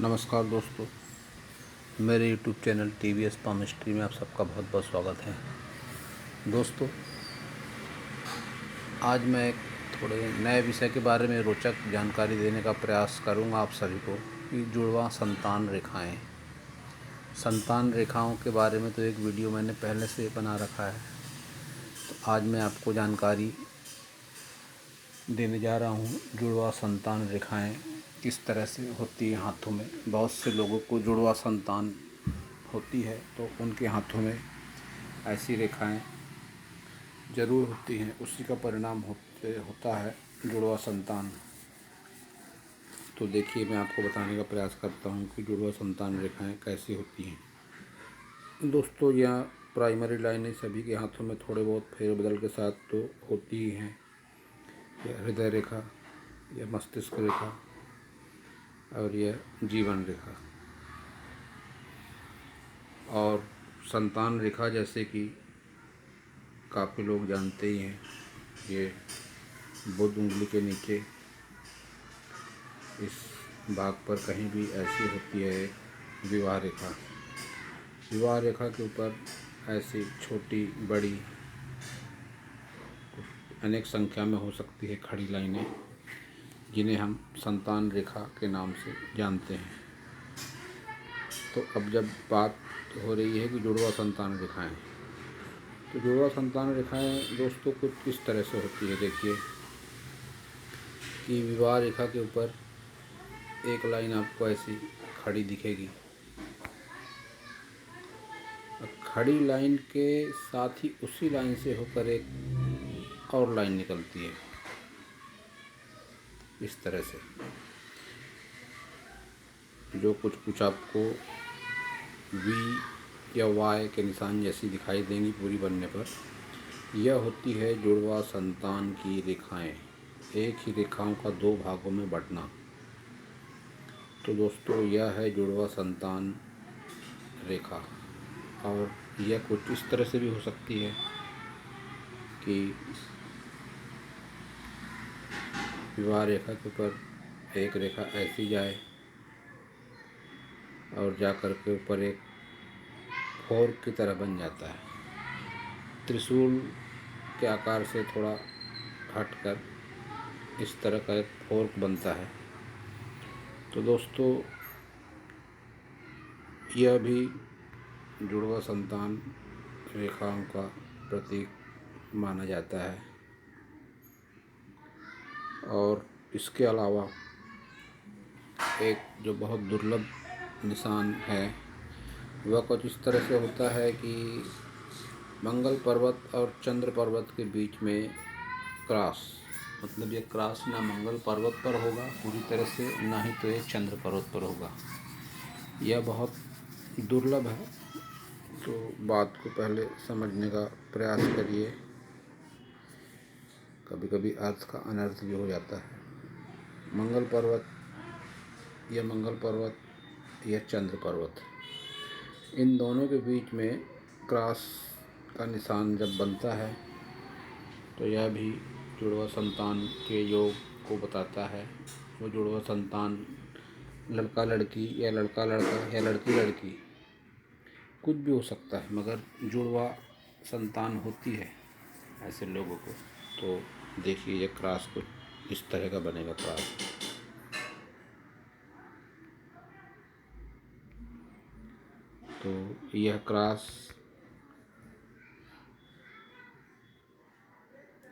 नमस्कार दोस्तों, मेरे YouTube चैनल TVS पामिस्ट्री में आप सबका बहुत बहुत स्वागत है। दोस्तों, आज मैं एक थोड़े नए विषय के बारे में रोचक जानकारी देने का प्रयास करूंगा आप सभी को कि जुड़वां संतान रेखाएं। संतान रेखाओं के बारे में तो एक वीडियो मैंने पहले से बना रखा है, तो आज मैं आपको जानकारी देने जा रहा हूँ। जुड़वां संतान रेखाएं किस तरह से होती है हाथों में। बहुत से लोगों को जुड़वां संतान होती है तो उनके हाथों में ऐसी रेखाएं ज़रूर होती हैं, उसी का परिणाम होता है जुड़वां संतान। तो देखिए, मैं आपको बताने का प्रयास करता हूँ कि जुड़वां संतान रेखाएं कैसी होती हैं। दोस्तों, यह प्राइमरी लाइनें सभी के हाथों में थोड़े बहुत फेरबदल के साथ तो होती ही हैं। यह हृदय रेखा, यह मस्तिष्क रेखा और यह जीवन रेखा। और संतान रेखा जैसे कि काफ़ी लोग जानते ही हैं, ये बुध उंगली के नीचे इस भाग पर कहीं भी ऐसी होती है विवाह रेखा। विवाह रेखा के ऊपर ऐसी छोटी बड़ी अनेक संख्या में हो सकती है खड़ी लाइनें, जिन्हें हम संतान रेखा के नाम से जानते हैं। तो अब जब बात हो रही है कि जुड़वां संतान रेखाएं, तो जुड़वां संतान रेखाएं दोस्तों कुछ किस तरह से होती है। देखिए कि विवाह रेखा के ऊपर एक लाइन आपको ऐसी खड़ी दिखेगी। खड़ी लाइन के साथ ही उसी लाइन से होकर एक और लाइन निकलती है इस तरह से। जो कुछ आपको वी या वाई के निशान जैसी दिखाई देंगी पूरी बनने पर, यह होती है जुड़वां संतान की रेखाएं। एक ही रेखाओं का दो भागों में बंटना। तो दोस्तों, यह है जुड़वां संतान रेखा। और यह कुछ इस तरह से भी हो सकती है कि विवाह रेखा के ऊपर एक रेखा ऐसी जाए और जाकर के ऊपर एक फोर्क की तरह बन जाता है। त्रिशूल के आकार से थोड़ा हटकर इस तरह का एक फोर्क बनता है। तो दोस्तों, यह भी जुड़वां संतान रेखाओं का प्रतीक माना जाता है। और इसके अलावा एक जो बहुत दुर्लभ निशान है, वह कुछ इस तरह से होता है कि मंगल पर्वत और चंद्र पर्वत के बीच में क्रॉस, मतलब ये क्रॉस ना मंगल पर्वत पर होगा पूरी तरह से, ना ही तो ये चंद्र पर्वत पर होगा। यह बहुत दुर्लभ है, तो बात को पहले समझने का प्रयास करिए। कभी कभी अर्थ का अनर्थ भी हो जाता है। मंगल पर्वत या चंद्र पर्वत, इन दोनों के बीच में क्रॉस का निशान जब बनता है तो यह भी जुड़वां संतान के योग को बताता है। वो जुड़वां संतान लड़का लड़की या लड़का लड़का या लड़की लड़की कुछ भी हो सकता है, मगर जुड़वां संतान होती है ऐसे लोगों को। तो देखिए, ये क्रॉस कुछ इस तरह का बनेगा क्रॉस। तो यह क्रॉस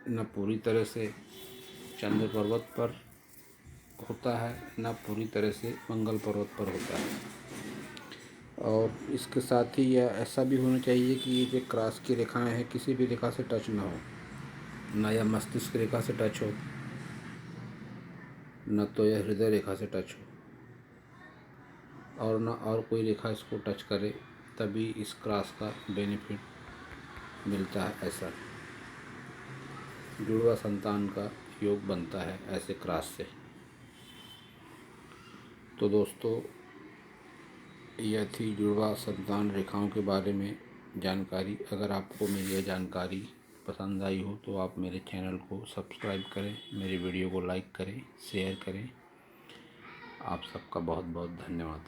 न पूरी तरह से चंद्र पर्वत पर होता है, न पूरी तरह से मंगल पर्वत पर होता है। और इसके साथ ही यह ऐसा भी होना चाहिए कि ये जो क्रॉस की रेखाएं हैं किसी भी रेखा से टच ना हो, न यह मस्तिष्क रेखा से टच हो, न तो यह हृदय रेखा से टच हो, और न और कोई रेखा इसको टच करे, तभी इस क्रॉस का बेनिफिट मिलता है। ऐसा जुड़वां संतान का योग बनता है ऐसे क्रॉस से। तो दोस्तों, यह थी जुड़वां संतान रेखाओं के बारे में जानकारी। अगर आपको मेरी यह जानकारी पसंद आई हो तो आप मेरे चैनल को सब्सक्राइब करें, मेरे वीडियो को लाइक करें, शेयर करें। आप सबका बहुत बहुत धन्यवाद।